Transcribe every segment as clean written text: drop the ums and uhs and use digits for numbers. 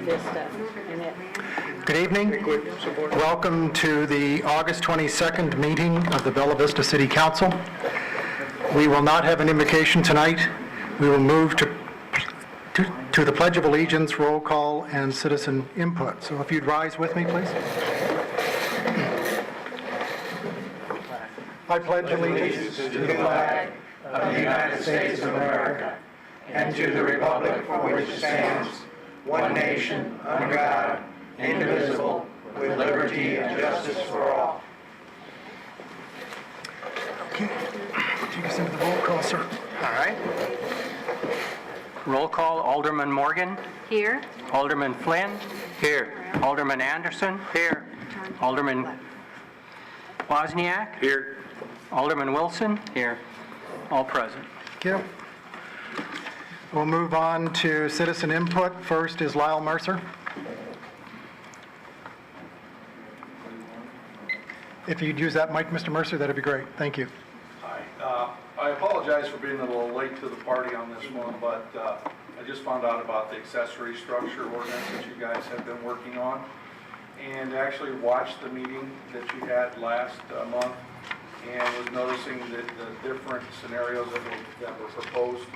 Vista in it. Good evening. Welcome to the August 22nd meeting of the Bella Vista City Council. We will not have an invocation tonight. We will move to the Pledge of Allegiance, roll call, and citizen input. So if you'd rise with me, please. I pledge allegiance to the flag of the United States of America and to the republic for which it stands, one nation, under God, indivisible, with liberty and justice for all. Okay. Take us into the roll call, sir. All right. Roll call, Alderman Morgan. Here. Alderman Flynn. Here. Alderman Anderson. Here. Alderman Wozniak. Here. Alderman Wilson. Here. All present. Thank you. We'll move on to citizen input. First is Lyle Mercer. If you'd use that mic, Mr. Mercer, that'd be great. Thank you. Hi. I apologize for being a little late to the party on this one, but I just found out about the accessory structure ordinance that you guys have been working on, and actually watched the meeting that you had last month, and was noticing the different scenarios that were proposed.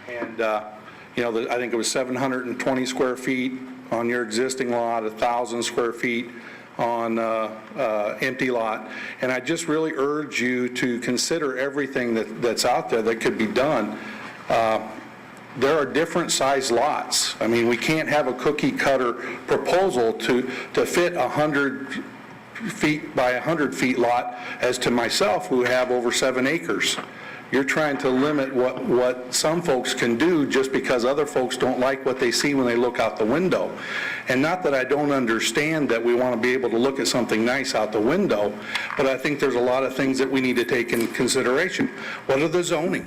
And, I think it was 720 square feet on your existing lot, 1,000 square feet on empty lot. And I just really urge you to consider everything that's out there that could be done. There are different size lots. I mean, we can't have a cookie cutter proposal to fit 100 feet by 100 feet lot as to myself, who have over 7 acres. You're trying to limit what some folks can do just because other folks don't like what they see when they look out the window. And not that I don't understand that we want to be able to look at something nice out the window, but I think there's a lot of things that we need to take in consideration. What are the zoning?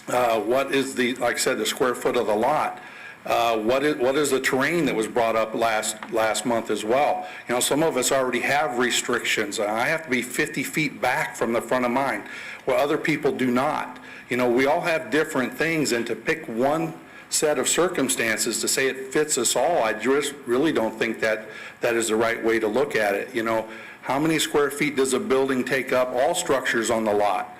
What is like I said, the square foot of the lot? What is the terrain that was brought up last month as well? Some of us already have restrictions. I have to be 50 feet back from the front of mine, where other people do not. We all have different things, and to pick one set of circumstances to say it fits us all, I just really don't think that is the right way to look at it. How many square feet does a building take up? All structures on the lot.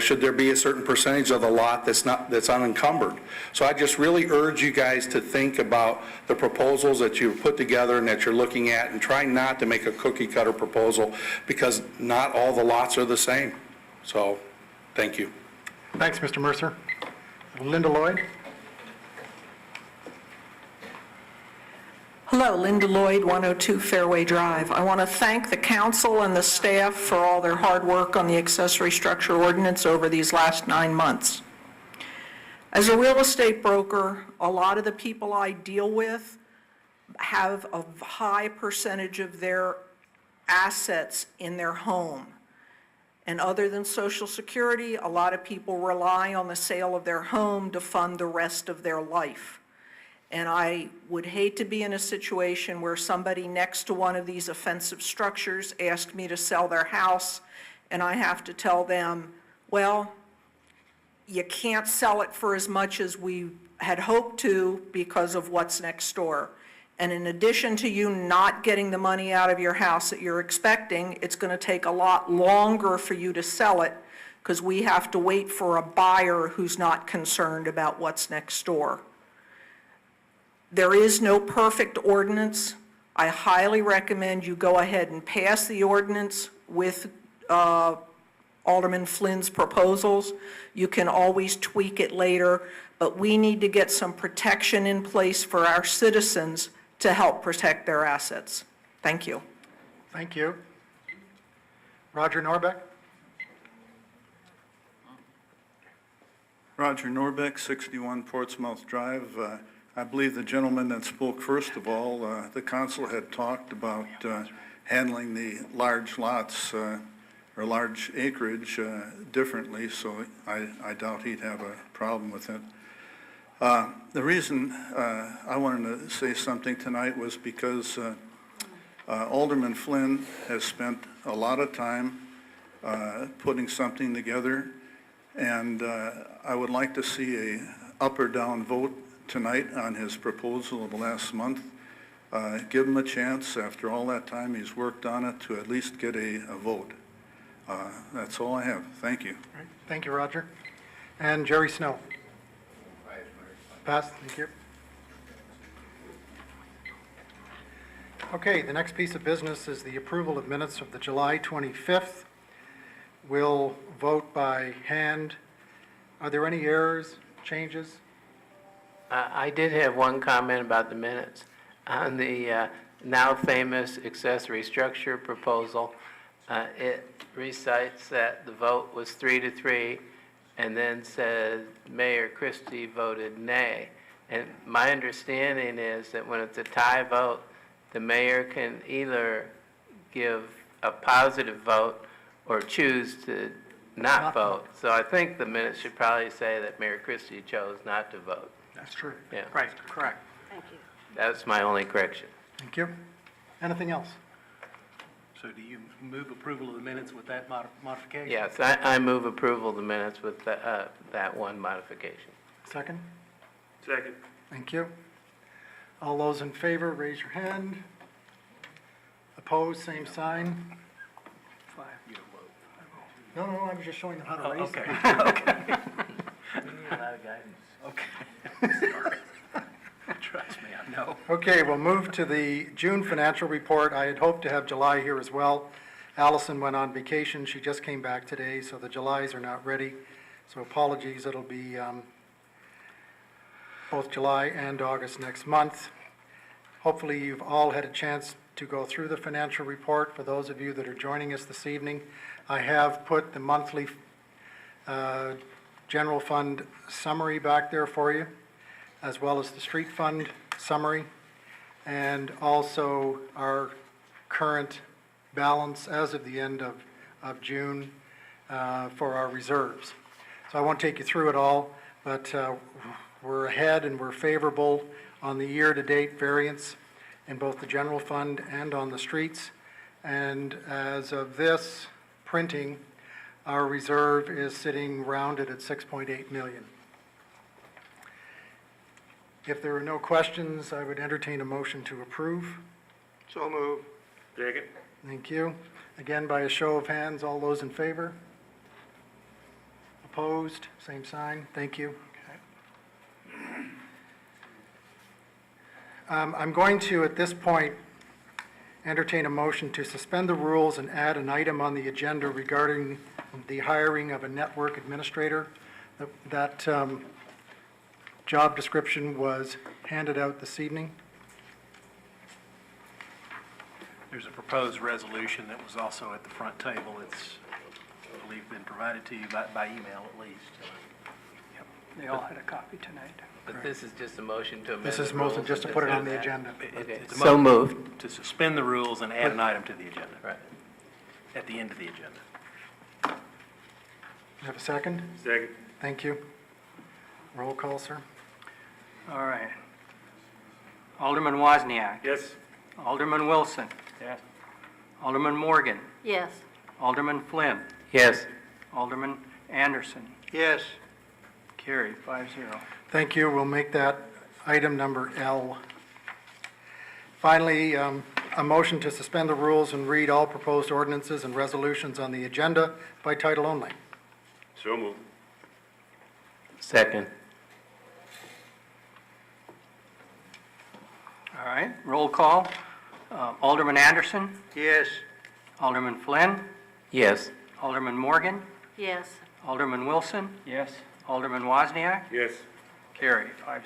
Should there be a certain percentage of the lot that's unencumbered? So I just really urge you guys to think about the proposals that you've put together and that you're looking at, and try not to make a cookie cutter proposal, because not all the lots are the same. So, thank you. Thanks, Mr. Mercer. Linda Lloyd. Hello, Linda Lloyd, 102 Fairway Drive. I want to thank the council and the staff for all their hard work on the accessory structure ordinance over these last 9 months. As a real estate broker, a lot of the people I deal with have a high percentage of their assets in their home. And other than Social Security, a lot of people rely on the sale of their home to fund the rest of their life. And I would hate to be in a situation where somebody next to one of these offensive structures asked me to sell their house, and I have to tell them, well, you can't sell it for as much as we had hoped to because of what's next door. And in addition to you not getting the money out of your house that you're expecting, it's going to take a lot longer for you to sell it, because we have to wait for a buyer who's not concerned about what's next door. There is no perfect ordinance. I highly recommend you go ahead and pass the ordinance with Alderman Flynn's proposals. You can always tweak it later, but we need to get some protection in place for our citizens to help protect their assets. Thank you. Thank you. Roger Norbeck. Roger Norbeck, 61 Portsmouth Drive. I believe the gentleman that spoke first of all, the council had talked about handling the large lots or large acreage differently, so I doubt he'd have a problem with it. The reason I wanted to say something tonight was because Alderman Flynn has spent a lot of time putting something together, and I would like to see a up or down vote tonight on his proposal of last month. Give him a chance, after all that time he's worked on it, to at least get a vote. That's all I have. Thank you. All right, thank you, Roger. And Jerry Snow. Pass, thank you. Okay, the next piece of business is the approval of minutes of the July 25th. We'll vote by hand. Are there any errors, changes? I did have one comment about the minutes. On the now famous accessory structure proposal, it recites that the vote was 3-3, and then says Mayor Christie voted nay. And my understanding is that when it's a tie vote, the mayor can either give a positive vote or choose to not vote. So I think the minutes should probably say that Mayor Christie chose not to vote. That's true. Yeah, Right, correct. Thank you. that's my only correction. Thank you. Anything else? So do you move approval of the minutes with that modification? Yes, I move approval of the minutes with that one modification. Second? Second. Thank you. All those in favor, raise your hand. Opposed, same sign. Five, you don't vote. No, I was just showing them how to raise Okay, them. okay. We need a lot of guidance. Okay. Sorry. Trust me, I know. Okay, we'll move to the June financial report. I had hoped to have July here as well. Allison went on vacation. She just came back today, so the Julys are not ready. So apologies, it'll be both July and August next month. Hopefully, you've all had a chance to go through the financial report. For those of you that are joining us this evening, I have put the monthly general fund summary back there for you, as well as the street fund summary, and also our current balance as of the end of June for our reserves. So I won't take you through it all, but we're ahead and we're favorable on the year-to-date variance in both the general fund and on the streets. And as of this printing, our reserve is sitting rounded at 6.8 million. If there are no questions, I would entertain a motion to approve. So move. Second. Thank you. Again, by a show of hands, all those in favor? Opposed? Same sign. Thank you. I'm going to, at this point, entertain a motion to suspend the rules and add an item on the agenda regarding the hiring of a network administrator. That job description was handed out this evening. There's a proposed resolution that was also at the front table. It's, I believe, been provided to you by email at least. They all had a copy tonight. But this is just a motion to amend This is the motion rules just to and put it that's on the that. agenda. Okay, It's a so motion moved. to suspend the rules and add an item to the agenda, Right. at the end of the agenda. You have a second? Second. Thank you. Roll call, sir. All right. Alderman Wozniak. Yes. Alderman Wilson. Yes. Alderman Morgan. Yes. Alderman Flynn. Yes. Alderman Anderson. Yes. Carried, 5-0. Thank you. We'll make that item number L. Finally, a motion to suspend the rules and read all proposed ordinances and resolutions on the agenda by title only. So moved. Second. All right, roll call. Alderman Anderson. Yes. Alderman Flynn. Yes. Alderman Morgan. Yes. Alderman Wilson. Yes. Alderman Wozniak. Yes. Carried, 5-0.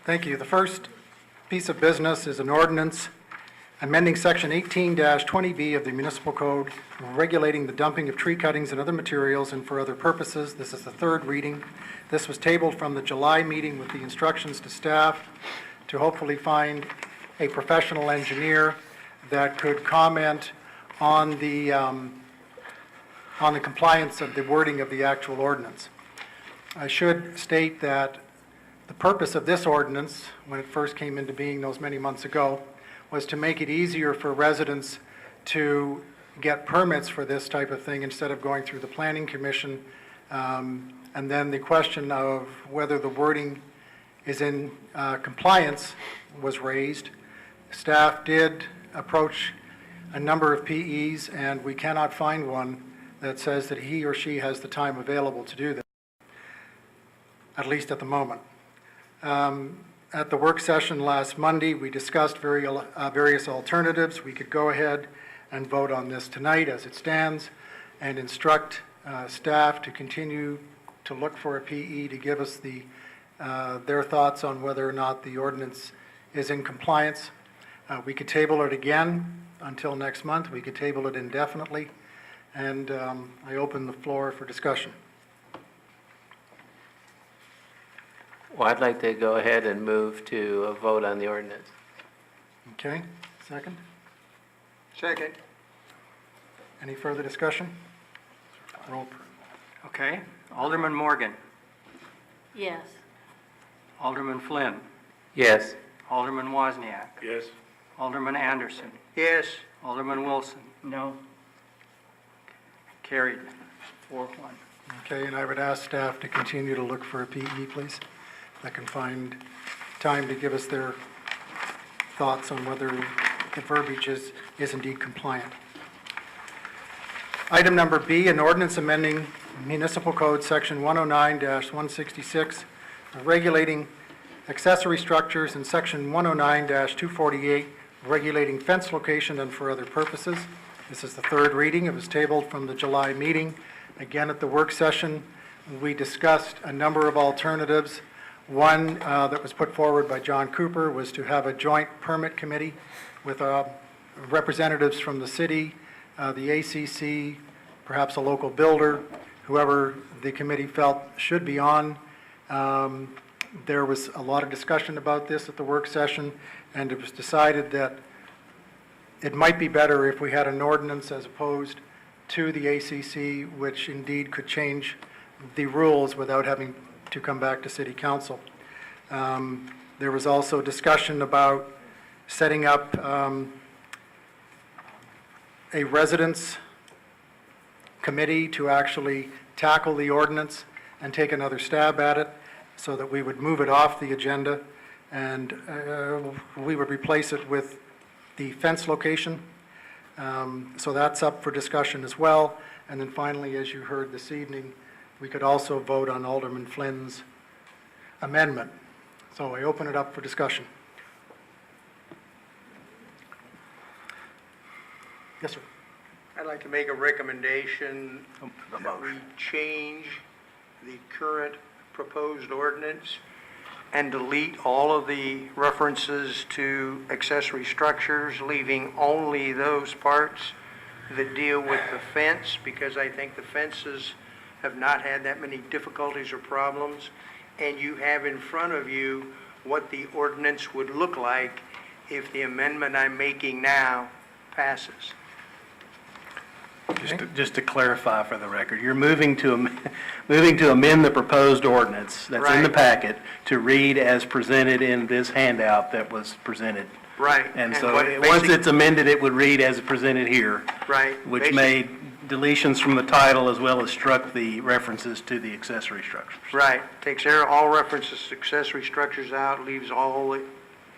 Thank you. The first piece of business is an ordinance amending Section 18-20B of the Municipal Code, regulating the dumping of tree cuttings and other materials and for other purposes. This is the third reading. This was tabled from the July meeting with the instructions to staff to hopefully find a professional engineer that could comment on the compliance of the wording of the actual ordinance. I should state that the purpose of this ordinance, when it first came into being those many months ago, was to make it easier for residents to get permits for this type of thing instead of going through the Planning Commission. And then the question of whether the wording is in compliance was raised. Staff did approach a number of PEs, and we cannot find one that says that he or she has the time available to do that, at least at the moment. At the work session last Monday, we discussed various alternatives. We could go ahead and vote on this tonight as it stands and instruct staff to continue to look for a PE to give us their thoughts on whether or not the ordinance is in compliance. We could table it again until next month. We could table it indefinitely. And I open the floor for discussion. Well, I'd like to go ahead and move to a vote on the ordinance. Okay, second? Second. Any further discussion? Roll. Okay. Alderman Morgan. Yes. Alderman Flynn. Yes. Alderman Wozniak. Yes. Alderman Anderson. Yes. Alderman Wilson. No. Carried. 4-1. Okay, and I would ask staff to continue to look for a PE, please. If I can find time to give us their thoughts on whether the verbiage is indeed compliant. Item number B, an ordinance amending Municipal Code Section 109-166, regulating accessory structures, and Section 109-248, regulating fence location and for other purposes. This is the third reading. It was tabled from the July meeting. Again, at the work session, we discussed a number of alternatives. One that was put forward by John Cooper was to have a joint permit committee with representatives from the city, the ACC, perhaps a local builder, whoever the committee felt should be on. There was a lot of discussion about this at the work session, and it was decided that it might be better if we had an ordinance as opposed to the ACC, which indeed could change the rules without having to come back to City Council. There was also discussion about setting up a residents committee to actually tackle the ordinance and take another stab at it so that we would move it off the agenda and we would replace it with the fence location. So that's up for discussion as well. And then finally, as you heard this evening, we could also vote on Alderman Flynn's amendment. So I open it up for discussion. Yes, sir. I'd like to make a recommendation that we change the current proposed ordinance and delete all of the references to accessory structures, leaving only those parts that deal with the fence, because I think the fences have not had that many difficulties or problems. And you have in front of you what the ordinance would look like if the amendment I'm making now passes. Just to clarify for the record, you're moving to amend the proposed ordinance that's in the Right. packet to read as presented in this handout that was presented. Right. And so, what once basic- it's amended, it would read as presented here. Right. Which Basic- made deletions from the title as well as struck the references to the accessory structures. Right, takes all references to accessory structures out, leaves all the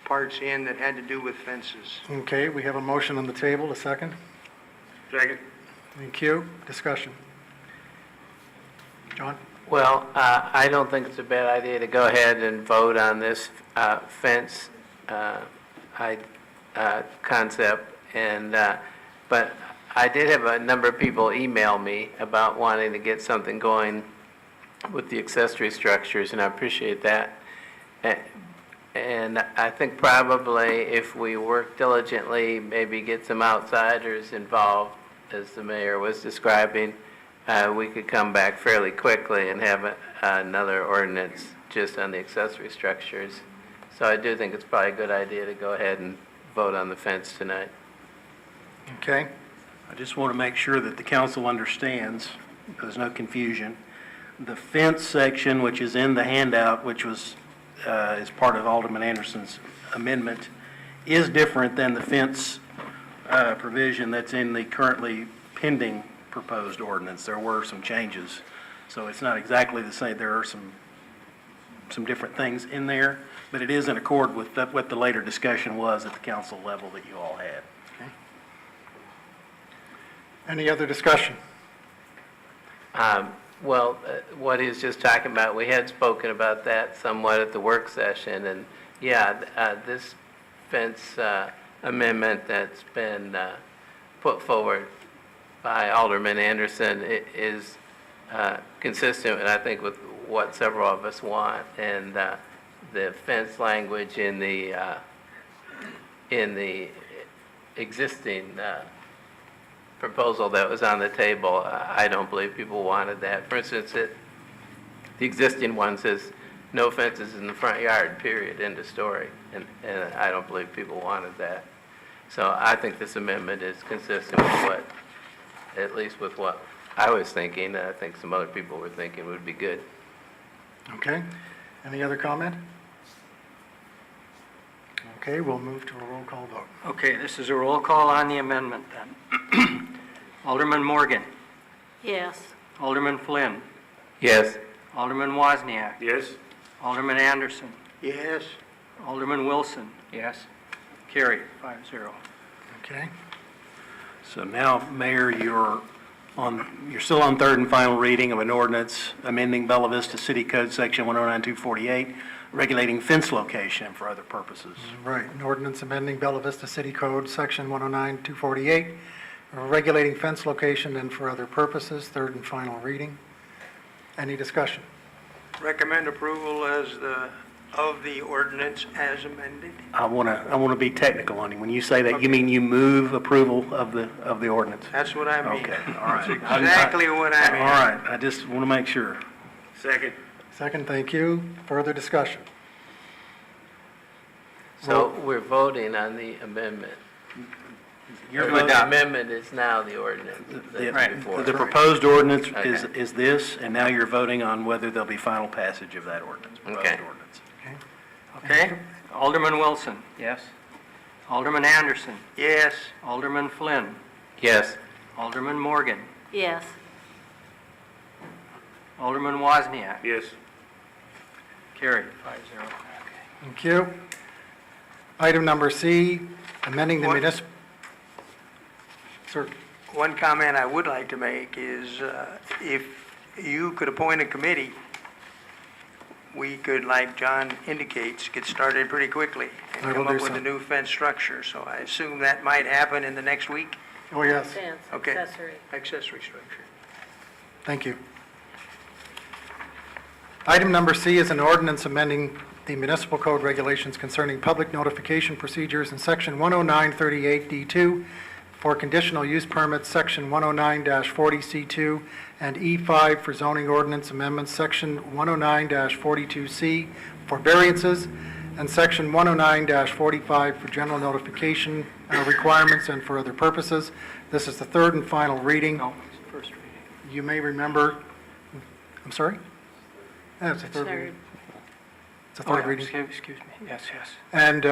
parts in that had to do with fences. Okay, we have a motion on the table, a second. Second. Thank you. Discussion. John? Well, I don't think it's a bad idea to go ahead and vote on this fence concept, and but I did have a number of people email me about wanting to get something going with the accessory structures, and I appreciate that. And I think probably if we work diligently, maybe get some outsiders involved, as the mayor was describing, we could come back fairly quickly and have another ordinance just on the accessory structures. So I do think it's probably a good idea to go ahead and vote on the fence tonight. Okay? I just want to make sure that the council understands, there's no confusion. The fence section, which is in the handout, which was, is part of Alderman Anderson's amendment, is different than the fence provision that's in the currently pending proposed ordinance. There were some changes, so it's not exactly the same. There are some different things in there, but it is in accord with what the later discussion was at the council level that you all had. Any other discussion? Well, what he was just talking about, we had spoken about that somewhat at the work session, and yeah, this fence amendment that's been put forward by Alderman Anderson is consistent, I think, with what several of us want, and the fence language in the existing proposal that was on the table, I don't believe people wanted that. For instance, the existing one says, no fences in the front yard, period, end of story, and I don't believe people wanted that. So I think this amendment is consistent with at least with what I was thinking, and I think some other people were thinking would be good. Okay? Any other comment? Okay, we'll move to a roll call vote. Okay, this is a roll call on the amendment then. Alderman Morgan, Yes. Alderman Flynn, Yes. Alderman Wozniak, Yes? Alderman Anderson, Yes? Alderman Wilson. Yes. Carried, 5-0. Okay? So now, Mayor, you're still on third and final reading of an ordinance amending Bella Vista City Code Section 109-248, regulating fence location and for other purposes. Right, an ordinance amending Bella Vista City Code, Section 109-248, regulating fence location and for other purposes, third and final reading. Any discussion? Recommend approval of the ordinance as amended. I want to be technical on you. When you say that, you mean you move approval of the ordinance? That's what I mean. Okay, all right. Exactly what I mean. All right, I just want to make sure. Second. Second, thank you. Further discussion? So we're voting on the amendment. You're The voting- amendment is now the ordinance that's before. The proposed ordinance Okay. is this, and now you're voting on whether there'll be final passage of that ordinance, proposed Okay. ordinance. Okay, Alderman Wilson. Yes. Alderman Anderson, Yes? Alderman Flynn, Yes. Alderman Morgan, Yes. Alderman Wozniak. Yes. Carried, 5-0. Thank you. Item number C, amending the What? municipal... Sir, One comment I would like to make is if you could appoint a committee, we could, like John indicates, get started pretty quickly and I will come do up with so. a new fence structure. So I assume that might happen in the next week, oh, yes, Fence, Okay. accessory. accessory structure. thank you. Item number C is an ordinance amending the municipal code regulations concerning public notification procedures in Section 10938D2 for conditional use permits, Section 109-40C2, and E5 for zoning ordinance amendments, Section 109-42C for variances, and Section 109-45 for general notification requirements and for other purposes. This is the third and final reading. No, it's the first reading. You may remember, I'm sorry? Yeah, it's the third reading. It's the Oh, third yeah, reading. excuse me. Yes, yes. And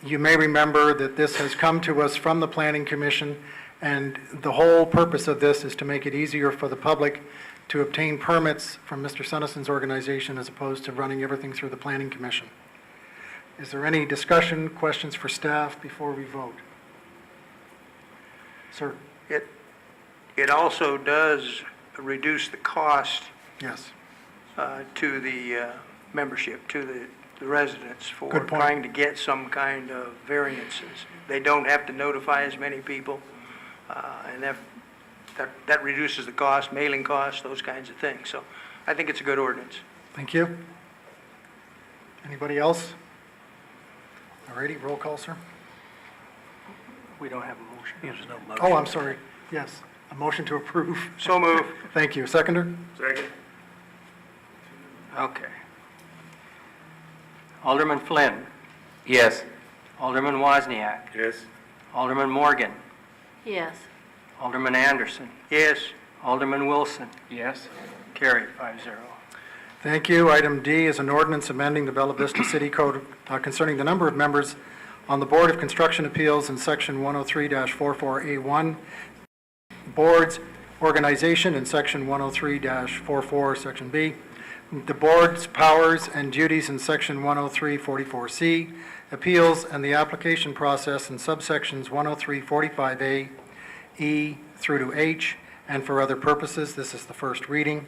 you may remember that this has come to us from the Planning Commission, and the whole purpose of this is to make it easier for the public to obtain permits from Mr. Sunnison's organization as opposed to running everything through the Planning Commission. Is there any discussion, questions for staff before we vote? Sir? It also does reduce the cost Yes. to the membership, to the residents for Good point. trying to get some kind of variances. They don't have to notify as many people, and that reduces the cost, mailing costs, those kinds of things. So I think it's a good ordinance. Thank you. Anybody else? All righty, roll call, sir. We don't have a motion. There's no motion. Oh, I'm sorry. Yes, a motion to approve. So move. Thank you. Seconder? Second. Okay. Alderman Flynn. Yes. Alderman Wozniak. Yes. Alderman Morgan. Yes. Alderman Anderson. Yes. Alderman Wilson. Yes. Carried 5-0. Thank you. Item D is an ordinance amending the Bella Vista City Code concerning the number of members on the Board of Construction Appeals in Section 103-44A1, Board's organization in Section 103-44, Section B, the Board's powers and duties in Section 103-44C, appeals and the application process in subsections 103-45A, E through to H, and for other purposes. This is the first reading.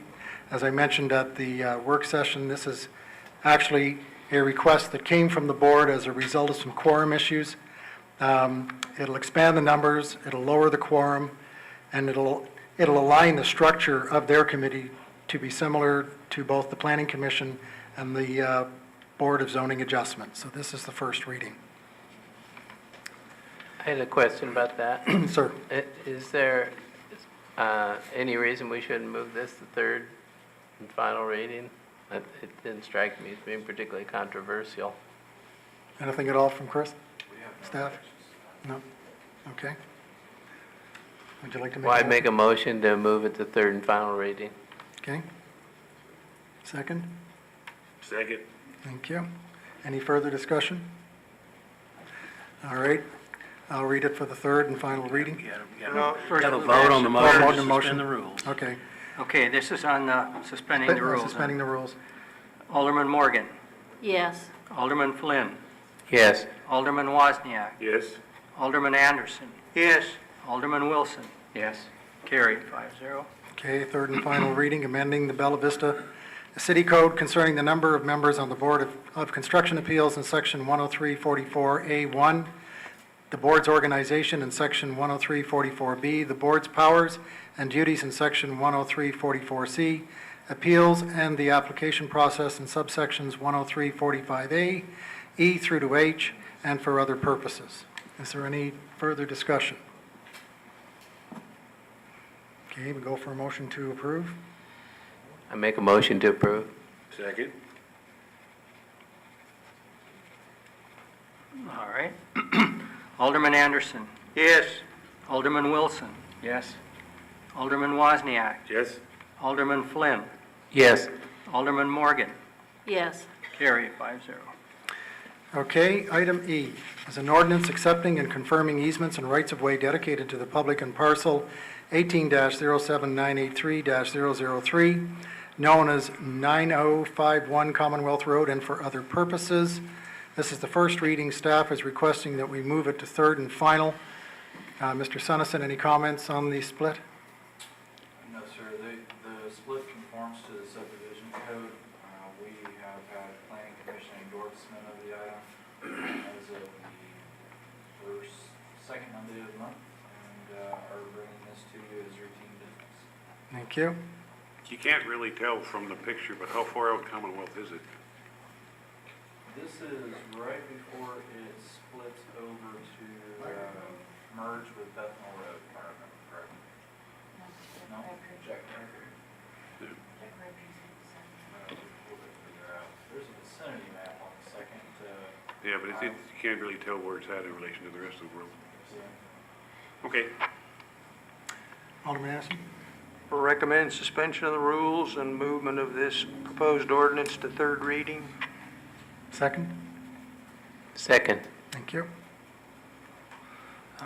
As I mentioned at the work session, this is actually a request that came from the board as a result of some quorum issues. It'll expand the numbers, it'll lower the quorum, and it'll align the structure of their committee to be similar to both the Planning Commission and the Board of Zoning Adjustment. So this is the first reading. I had a question about that. Sir? Is there any reason we shouldn't move this to third and final reading? It didn't strike me as being particularly controversial. Anything at all from Chris? Staff? No? Okay. Would you like to make? Well, I'd a make a motion to move it to third and final reading. Okay. Second? Second. Thank you. Any further discussion? All right. I'll read it for the third and final reading. No, First, have a vote on the motion Vote on to the motion. suspend the rules. Okay. Okay, this is on suspending the rules. Suspending the rules. Alderman Morgan. Yes. Alderman Flynn. Yes. Alderman Wozniak. Yes. Alderman Anderson. yes. Alderman Wilson. Yes. Carried 5-0. Okay, third and final reading, amending the Bella Vista City Code concerning the number of members on the Board of Construction Appeals in Section 103-44A1, the board's organization in Section 103-44B, the board's powers and duties in Section 103-44C, appeals and the application process in subsections 103-45A, E through to H, and for other purposes. Is there any further discussion? Okay, we go for a motion to approve. I make a motion to approve. Second. All right. Alderman Anderson. Yes. Alderman Wilson. Yes. Alderman Wozniak. Yes. Alderman Flynn. Yes. Alderman Morgan. Yes. Carried 5-0. Okay, item E is an ordinance accepting and confirming easements and rights-of-way dedicated to the public in parcel 18-07983-003, known as 9051 Commonwealth Road, and for other purposes. This is the first reading. Staff is requesting that we move it to third and final. Mr. Sunnison, any comments on the split? No, sir. The split conforms to the subdivision code. We have had planning commission endorsement of the item as of the second Monday of the month, and are bringing this to you as routine business. Thank you. You can't really tell from the picture, but how far out Commonwealth is it? This is right before it splits over to merge with Bethnal Road, if I remember correctly. No? Jack Record. We'll figure out. There's a vicinity map on the second. Yeah, but you can't really tell where it's at in relation to the rest of the world. Okay. Alderman Anderson? Recommend suspension of the rules and movement of this proposed ordinance to third reading. Second? Second. Thank you.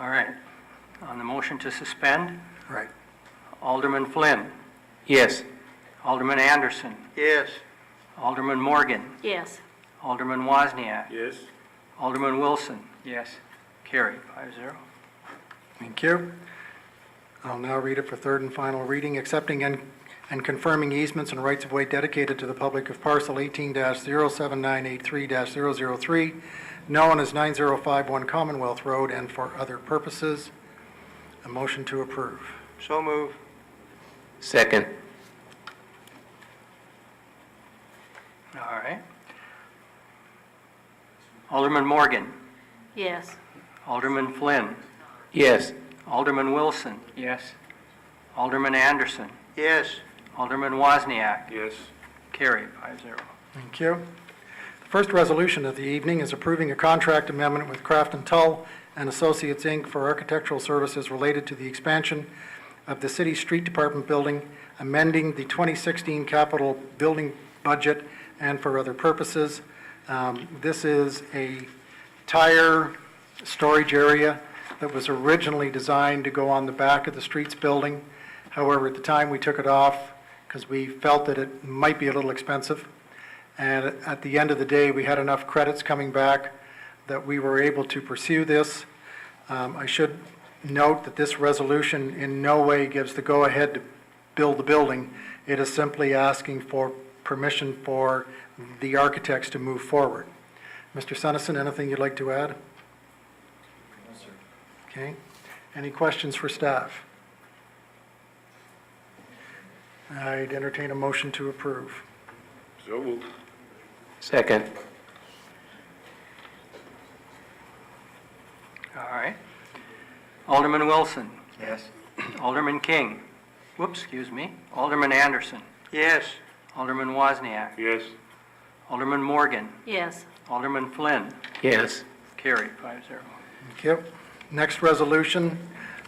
All right. On the motion to suspend, Right. Alderman Flynn. Yes. Alderman Anderson. Yes. Alderman Morgan. Yes. Alderman Wozniak. Yes. Alderman Wilson. Yes. Carried 5-0. Thank you. I'll now read it for third and final reading, accepting and confirming easements and rights-of-way dedicated to the public of parcel 18-07983-003, known as 9051 Commonwealth Road, and for other purposes. A motion to approve. So move. Second. All right. Alderman Morgan. Yes. Alderman Flynn. Yes. Alderman Wilson. Yes. Alderman Anderson. Yes. Alderman Wozniak. Yes. Carried, 5-0. Thank you. The first resolution of the evening is approving a contract amendment with Craft and Tull and Associates, Inc. for architectural services related to the expansion of the city street department building, amending the 2016 capital building budget, and for other purposes. This is a tire storage area that was originally designed to go on the back of the streets building. However, at the time, we took it off because we felt that it might be a little expensive. And at the end of the day, we had enough credits coming back that we were able to pursue this. I should note that this resolution in no way gives the go-ahead to build the building. It is simply asking for permission for the architects to move forward. Mr. Sunnison, anything you'd like to add? No, sir. Okay. Any questions for staff? I'd entertain a motion to approve. So moved. Second. All right. Alderman Wilson. Yes. Alderman King. Whoops, excuse me. Alderman Anderson. Yes. Alderman Wozniak. Yes. Alderman Morgan. Yes. Alderman Flynn. Yes. Carried, 5-0. Thank you. Next resolution,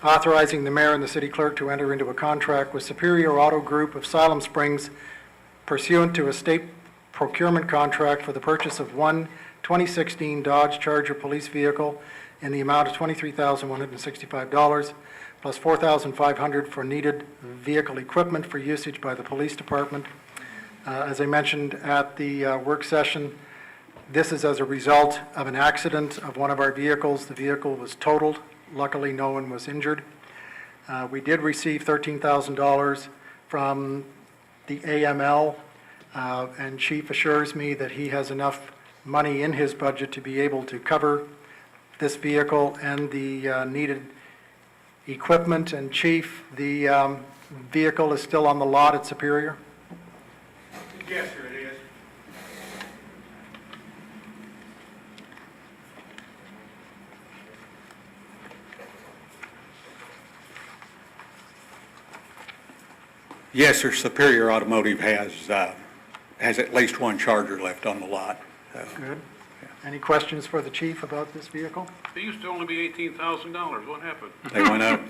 authorizing the mayor and the city clerk to enter into a contract with Superior Auto Group of Siloam Springs pursuant to a state procurement contract for the purchase of one 2016 Dodge Charger police vehicle in the amount of $23,165, plus $4,500 for needed vehicle equipment for usage by the police department. As I mentioned at the work session, this is as a result of an accident of one of our vehicles. The vehicle was totaled. Luckily, no one was injured. We did receive $13,000 from the AML, and Chief assures me that he has enough money in his budget to be able to cover this vehicle and the needed equipment. And Chief, the vehicle is still on the lot at Superior? Yes, sir, it is. Yes, sir, Superior Automotive has at least one Charger left on the lot. So, Good. Any questions for the chief about this vehicle? It used to only be $18,000. What happened? they went up.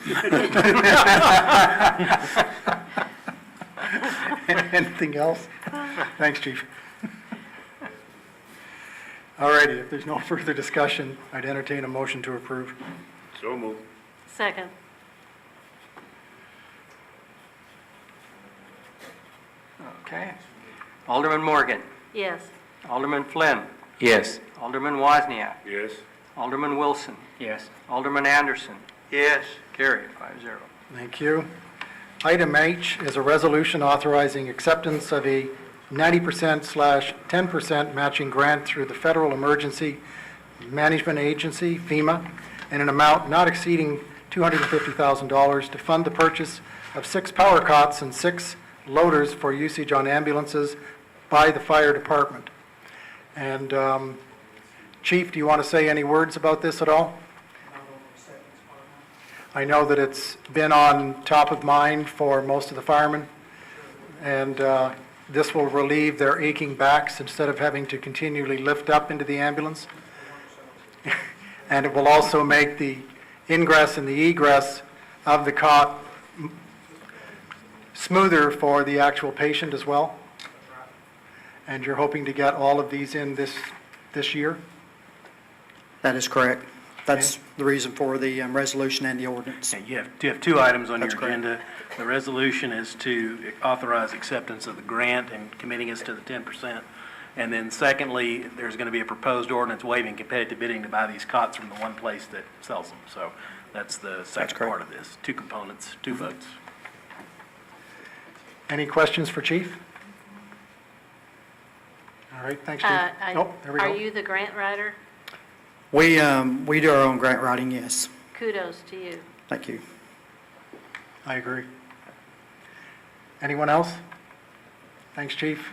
Anything else? Thanks, chief. All righty, if there's no further discussion, I'd entertain a motion to approve. So moved. Second. Okay. Alderman Morgan. Yes. Alderman Flynn. Yes. Alderman Wozniak. Yes. Alderman Wilson. Yes. Alderman Anderson. Yes. Carried, 5-0. Thank you. Item H is a resolution authorizing acceptance of a 90%/10% matching grant through the Federal Emergency Management Agency, FEMA, in an amount not exceeding $250,000 to fund the purchase of 6 power cots and 6 loaders for usage on ambulances by the fire department. And Chief, do you want to say any words about this at all? I know that it's been on top of mind for most of the firemen, and this will relieve their aching backs instead of having to continually lift up into the ambulance. And it will also make the ingress and the egress of the cot smoother for the actual patient as well. And you're hoping to get all of these in this year? That is correct. That's the reason for the resolution and the ordinance. Yeah, you have 2 items on your That's correct. agenda. The resolution is to authorize acceptance of the grant and committing us to the 10%. And then secondly, there's going to be a proposed ordinance waiving competitive bidding to buy these cots from the one place that sells them. So that's the second correct. part of this. 2 components, 2 votes. Any questions for Chief? All right, thanks, Chief. Oh, there we go. Are you the grant writer? We do our own grant writing, yes. Kudos to you. Thank you. I agree. Anyone else? Thanks, Chief.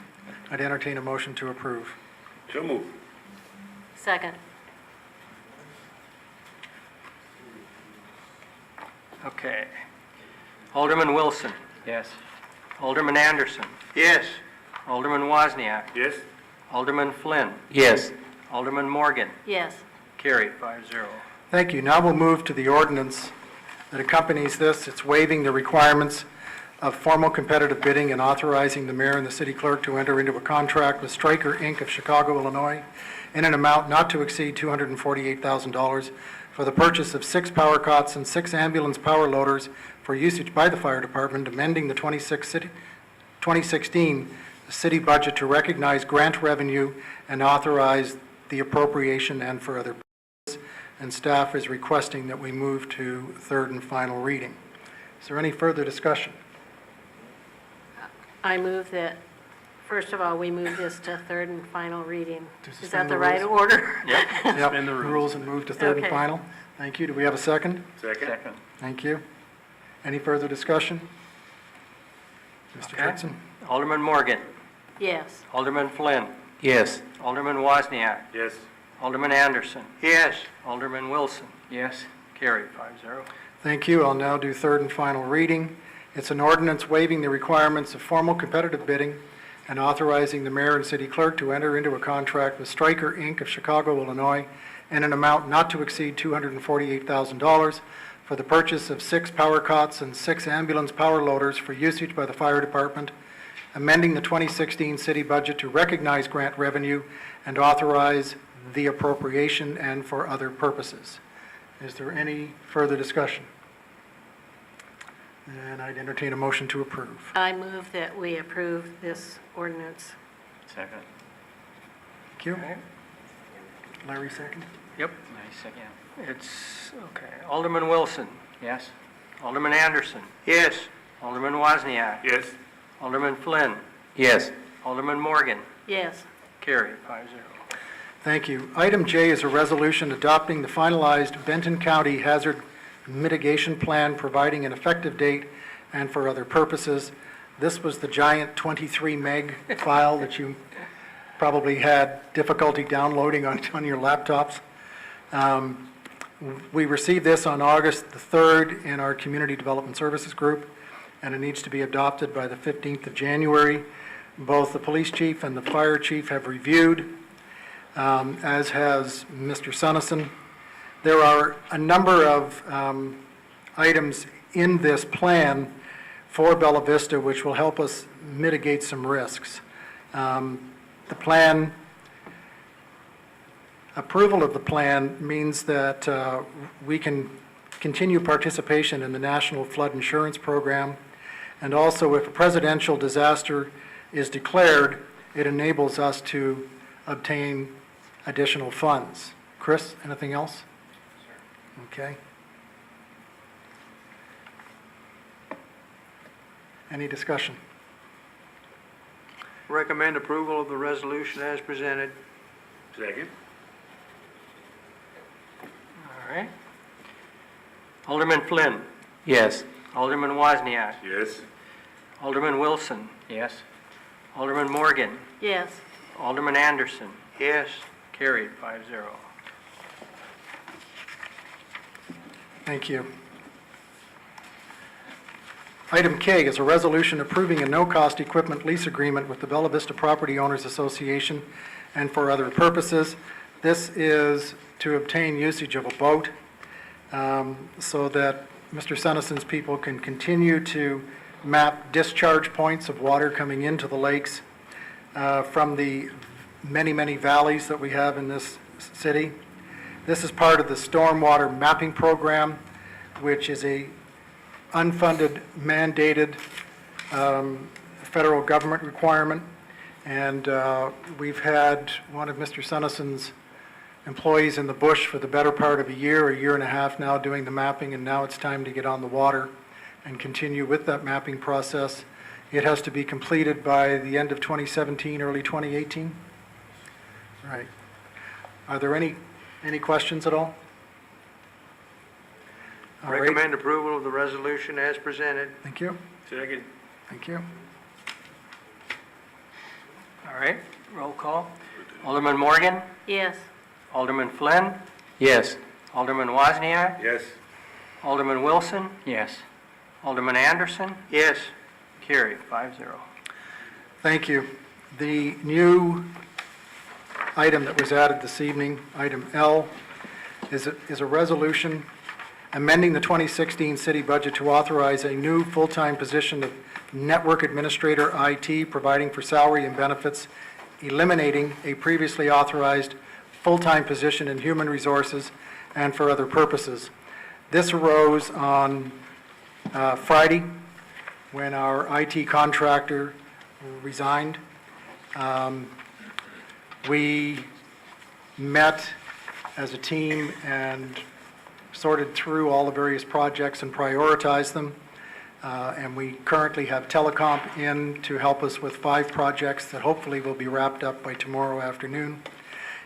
I'd entertain a motion to approve. So moved. Second. Okay. Alderman Wilson. Yes. Alderman Anderson. Yes. Alderman Wozniak. Yes? Alderman Flynn. Yes. Alderman Morgan. Yes. Carried 5-0. Thank you. Now we'll move to the ordinance that accompanies this. It's waiving the requirements of formal competitive bidding and authorizing the mayor and the city clerk to enter into a contract with Stryker, Inc. of Chicago, Illinois, in an amount not to exceed $248,000 for the purchase of 6 power cots and 6 ambulance power loaders for usage by the fire department, amending the 2016 city budget to recognize grant revenue and authorize the appropriation and for other purposes. And staff is requesting that we move to third and final reading. Is there any further discussion? I move that, first of all, we move this to third and final reading. To Is suspend that the the right rules? order? Yep, Suspend the rules. rules and move to third and Okay. final. Thank you. Do we have a second? Second? Thank you. Any further discussion? Mr. Okay. Tritzen? Alderman Morgan. Yes. Alderman Flynn. Yes. Alderman Wozniak. Yes? Alderman Anderson. Yes. Alderman Wilson. Yes. Carried 5-0. Thank you. I'll now do third and final reading. It's an ordinance waiving the requirements of formal competitive bidding and authorizing the mayor and city clerk to enter into a contract with Stryker, Inc. of Chicago, Illinois, in an amount not to exceed $248,000 for the purchase of 6 power cots and 6 ambulance power loaders for usage by the fire department, amending the 2016 city budget to recognize grant revenue and authorize the appropriation and for other purposes. Is there any further discussion? And I'd entertain a motion to approve. I move that we approve this ordinance. Second. Thank you. Larry, second. Yep. Nice, second. It's, okay. Alderman Wilson. Yes. Alderman Anderson. Yes. Alderman Wozniak. Yes? Alderman Flynn. Yes. Alderman Morgan. Yes. Carried 5-0. Thank you. Item J is a resolution adopting the finalized Benton County Hazard Mitigation Plan, providing an effective date and for other purposes. This was the giant 23 meg file that you probably had difficulty downloading on your laptops. We received this on August the 3rd in our Community Development Services Group, and it needs to be adopted by the 15th of January. Both the police chief and the fire chief have reviewed, as has Mr. Sunnison. There are a number of items in this plan for Bella Vista which will help us mitigate some risks. The plan, approval of the plan means that we can continue participation in the National Flood Insurance Program, and also if a presidential disaster is declared, it enables us to obtain additional funds. Chris, anything else? Okay. Any discussion? Recommend approval of the resolution as presented. Second? All right. Alderman Flynn. Yes. Alderman Wozniak. Yes? Alderman Wilson. Yes. Alderman Morgan. Yes. Alderman Anderson. Yes. Carried 5-0. Thank you. Item K is a resolution approving a no-cost equipment lease agreement with the Bella Vista Property Owners Association and for other purposes. This is to obtain usage of a boat so that Mr. Sunnison's people can continue to map discharge points of water coming into the lakes from the many, many valleys that we have in this city. This is part of the stormwater mapping program, which is a unfunded, mandated federal government requirement. And we've had one of Mr. Sunnison's employees in the bush for the better part of a year and a half now doing the mapping, and now it's time to get on the water and continue with that mapping process. It has to be completed by the end of 2017, early 2018. Right. Are there any questions at all? All right. Recommend approval of the resolution as presented. Thank you. Second? Thank you. All right. Roll call. Alderman Morgan. Yes. Alderman Flynn. Yes. Alderman Wozniak. Yes? Alderman Wilson? Yes. Alderman Anderson? Yes. Carried, 5-0. Thank you. The new item that was added this evening, item L, is a resolution amending the 2016 city budget to authorize a new full-time position of network administrator IT, providing for salary and benefits, eliminating a previously authorized full-time position in human resources, and for other purposes. This arose on Friday, when our IT contractor resigned. We met as a team and sorted through all the various projects and prioritized them. And we currently have telecom in to help us with 5 projects that hopefully will be wrapped up by tomorrow afternoon.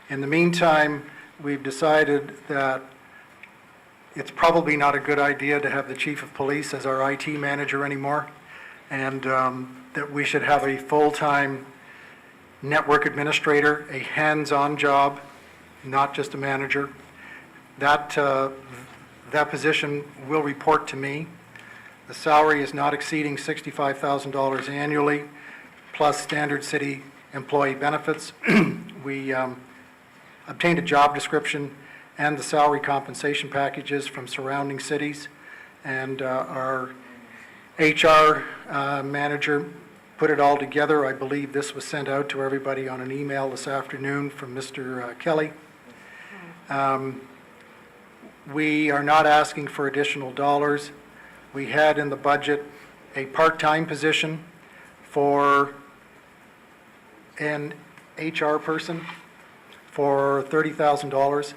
In the meantime, we've decided that it's probably not a good idea to have the chief of police as our IT manager anymore, and that we should have a full-time network administrator, a hands-on job, not just a manager. That position will report to me. The salary is not exceeding $65,000 annually, plus standard city employee benefits. We obtained a job description and the salary compensation packages from surrounding cities, and our HR manager put it all together. I believe this was sent out to everybody on an email this afternoon from Mr. Kelly. We are not asking for additional dollars. We had in the budget a part-time position for an HR person for $30,000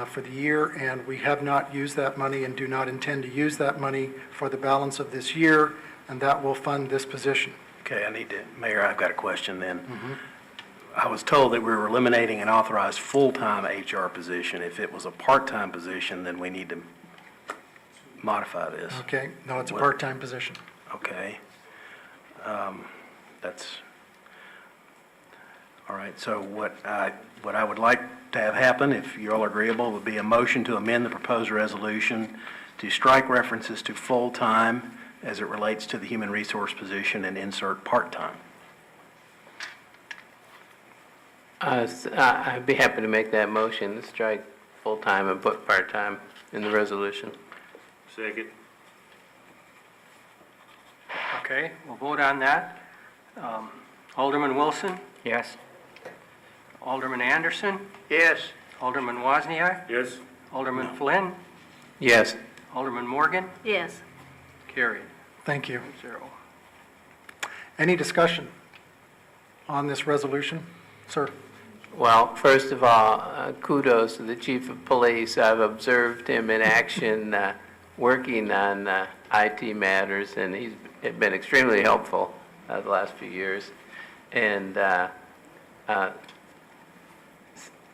for the year, and we have not used that money and do not intend to use that money for the balance of this year, and that will fund this position. Okay, Mayor, I've got a question then. I was told that we were eliminating an authorized full-time HR position. If it was a part-time position, then we need to modify this. Okay? No, it's a What- part-time position. Okay. That's, all right, so what I would like to have happen, if you're all agreeable, would be a motion to amend the proposed resolution to strike references to full-time as it relates to the human resource position and insert part-time. I'd be happy to make that motion, to strike full-time and put part-time in the resolution. Second. Okay, we'll vote on that. Alderman Wilson? Yes. Alderman Anderson? Yes. Alderman Wozniak? Yes. Alderman Flynn? Yes. Alderman Morgan? Yes. Carried, Thank you. 0. Any discussion on this resolution? Sir? Well, first of all, kudos to the chief of police. I've observed him in action working on IT matters, and he's been extremely helpful the last few years. And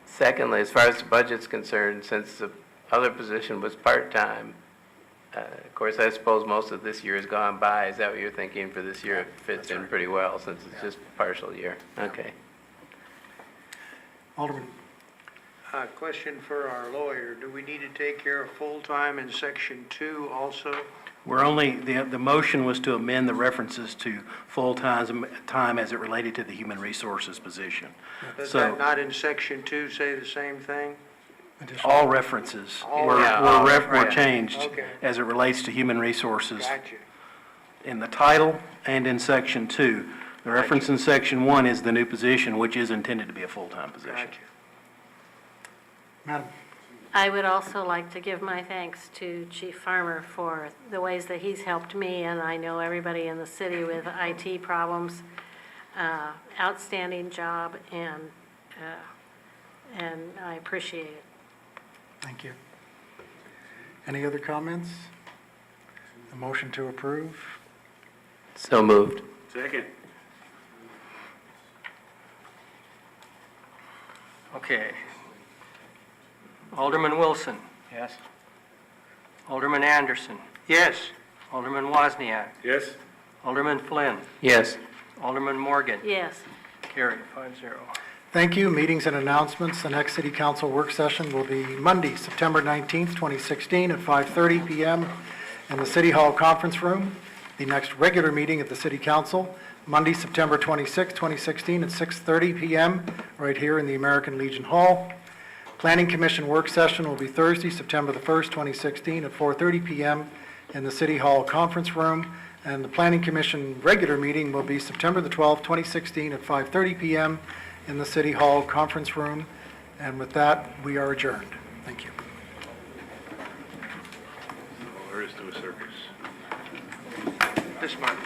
secondly, as far as the budget's concerned, since the other position was part-time, of course, I suppose most of this year has gone by. Is that what you're thinking for this year? It fits in pretty well since it's just partial year. Okay. Alderman? Question for our lawyer. Do we need to take care of full-time in Section 2 also? We're only, the motion was to amend the references to full-time time as it related to the human resources position. Does So- that not in Section 2 say the same thing? All references All were right. changed Okay. as it relates to human resources Gotcha. in the title and in Section 2. The reference in Section 1 is the new position, which is intended to be a full-time position. Gotcha. Madam? I would also like to give my thanks to Chief Farmer for the ways that he's helped me, and I know everybody in the city with IT problems. Outstanding job, and I appreciate it. Thank you. Any other comments? A motion to approve? So moved. Second. Okay. Alderman Wilson? Yes. Alderman Anderson? Yes. Alderman Wozniak? Yes. Alderman Flynn? Yes. Alderman Morgan? Yes. Carried, 5-0. Thank you. Meetings and announcements. The next City Council work session will be Monday, September 19th, 2016, at 5:30 PM in the City Hall Conference Room. The next regular meeting of the City Council, Monday, September 26th, 2016, at 6:30 PM, right here in the American Legion Hall. Planning Commission work session will be Thursday, September the 1st, 2016, at 4:30 PM in the City Hall Conference Room. And the Planning Commission regular meeting will be September the 12th, 2016, at 5:30 PM in the City Hall Conference Room. And with that, we are adjourned. Thank you. There is no circus. This month.